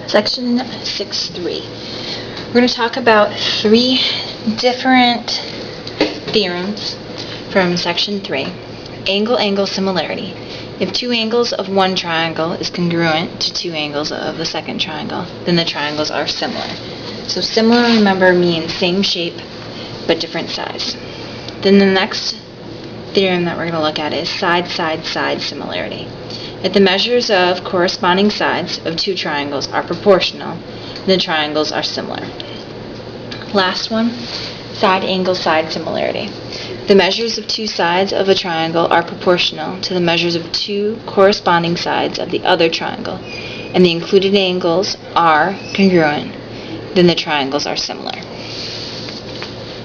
Section 6.3. We're going to talk about 3 different theorems from Section 3. Angle-angle similarity. If 2 angles of one triangle is congruent to 2 angles of the second triangle, then the triangles are similar. So similar, remember, means same shape but different size. Then the next theorem that we're going to look at is side-side-side similarity. If the measures of corresponding sides of 2 triangles are proportional, then the triangles are similar. Last one, side-angle-side similarity. The measures of 2 sides of a triangle are proportional to the measures of 2 corresponding sides of the other triangle, and the included angles are congruent, then the triangles are similar.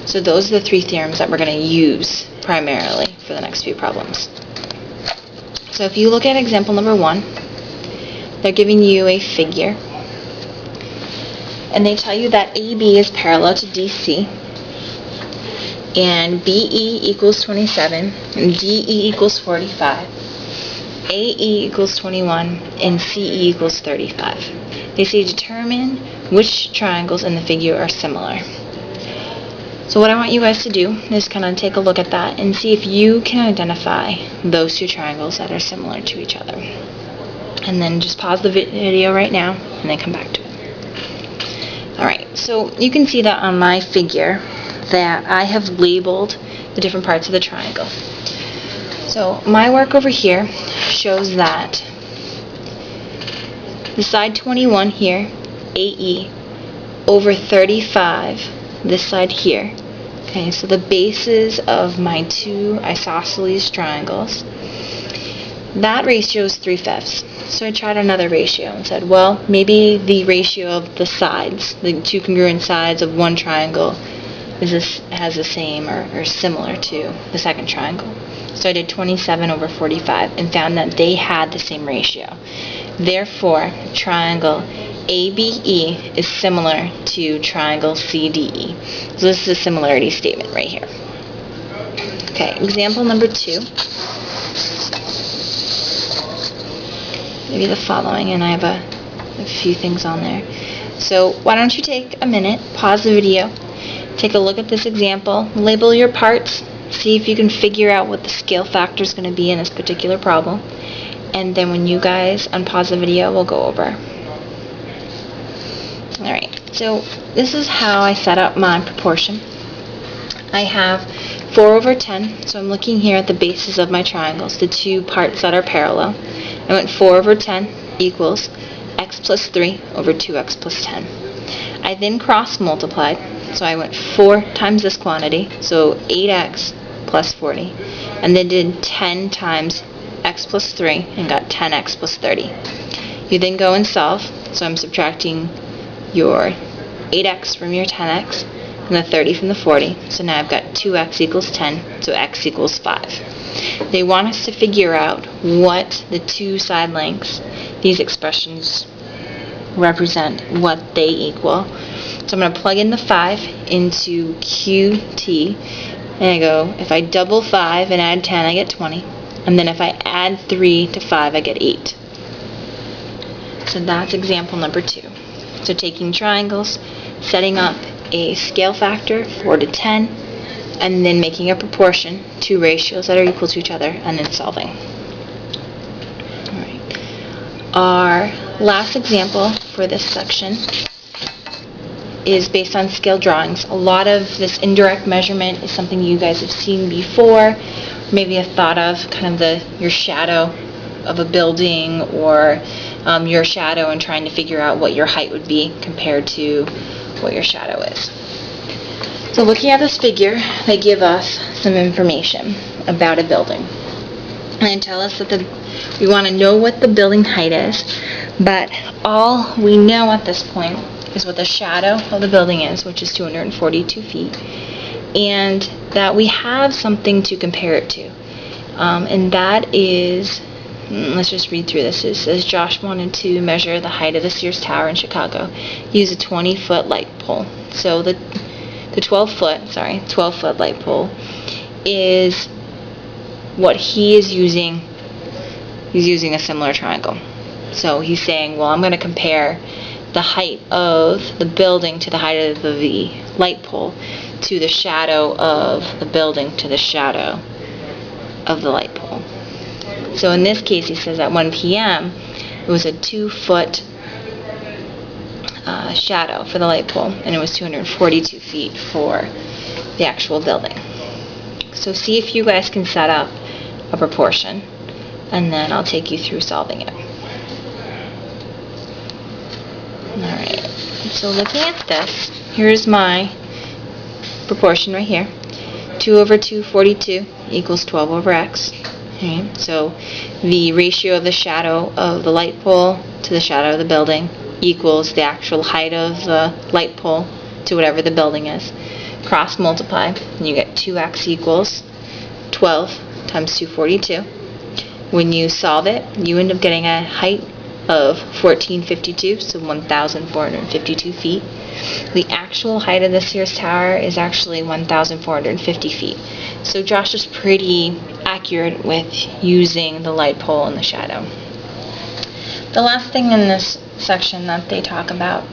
So those are the 3 theorems that we're going to use primarily for the next few problems. So if you look at example number 1, they're giving you a figure, and they tell you that AB is parallel to DC, and BE equals 27, and DE equals 45, AE equals 21, and CE equals 35. They say determine which triangles in the figure are similar. So what I want you guys to do is kind of take a look at that and see if you can identify those 2 triangles that are similar to each other. And then just pause the video right now and then come back to it. Alright, so you can see that on my figure that I have labeled the different parts of the triangle. So my work over here shows that the side 21 here, AE, over 35, this side here. Okay, so the bases of my 2 isosceles triangles, that ratio is 3/5. So I tried another ratio and said, well, maybe the ratio of the sides, the 2 congruent sides of one triangle, has the same or similar to the second triangle. So I did 27 over 45 and found that they had the same ratio. Therefore, triangle ABE is similar to triangle CDE. So this is a similarity statement right here. Okay, example number 2. Maybe the following, and I have a few things on there. So why don't you take a minute, pause the video, take a look at this example, label your parts, see if you can figure out what the scale factor is going to be in this particular problem, and then when you guys unpause the video, we'll go over. Alright, so this is how I set up my proportion. I have 4 over 10, so I'm looking here at the bases of my triangles, the 2 parts that are parallel. I went 4 over 10 equals x plus 3 over 2x plus 10. I then cross multiplied, so I went 4 times this quantity, so 8x plus 40, and then did 10 times x plus 3 and got 10x plus 30. You then go and solve, so I'm subtracting your 8x from your 10x and the 30 from the 40. So now I've got 2x equals 10, so x equals 5. They want us to figure out what the 2 side lengths, these expressions represent, what they equal. So I'm going to plug in the 5 into QT, and I go, if I double 5 and add 10, I get 20. And then if I add 3 to 5, I get 8. So that's example number 2. So taking triangles, setting up a scale factor, 4 to 10, and then making a proportion, 2 ratios that are equal to each other, and then solving. Alright. Our last example for this section is based on scale drawings. A lot of this indirect measurement is something you guys have seen before, maybe have thought of, kind of your shadow of a building, or your shadow and trying to figure out what your height would be compared to what your shadow is. So looking at this figure, they give us some information about a building. And they tell us that we want to know what the building height is, but all we know at this point is what the shadow of the building is, which is 242 feet, and that we have something to compare it to. And that is, let's just read through this. It says Josh wanted to measure the height of the Sears Tower in Chicago. Use a 20-foot light pole. So the 12-foot light pole is what he is using. He's using a similar triangle. So he's saying, well, I'm going to compare the height of the building to the height of the light pole to the shadow of the building to the shadow of the light pole. So in this case, he says at 1 p.m. it was a 2-foot shadow for the light pole, and it was 242 feet for the actual building. So see if you guys can set up a proportion, and then I'll take you through solving it. Alright, so looking at this, here's my proportion right here. 2 over 242 equals 12 over x. Okay, so the ratio of the shadow of the light pole to the shadow of the building equals the actual height of the light pole to whatever the building is. Cross multiply, and you get 2x equals 12 times 242. When you solve it, you end up getting a height of 1452, so 1,452 feet. The actual height of the Sears Tower is actually 1,450 feet. So Josh is pretty accurate with using the light pole and the shadow. The last thing in this section that they talk about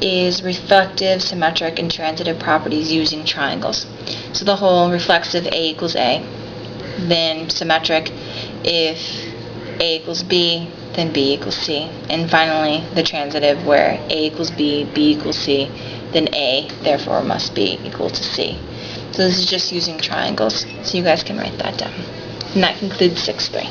is reflective, symmetric, and transitive properties using triangles. So the whole reflexive, A equals A, then symmetric, if A equals B, then B equals C, and finally the transitive, where A equals B, B equals C, then A therefore must be equal to C. So this is just using triangles, so you guys can write that down. And that concludes 6.3.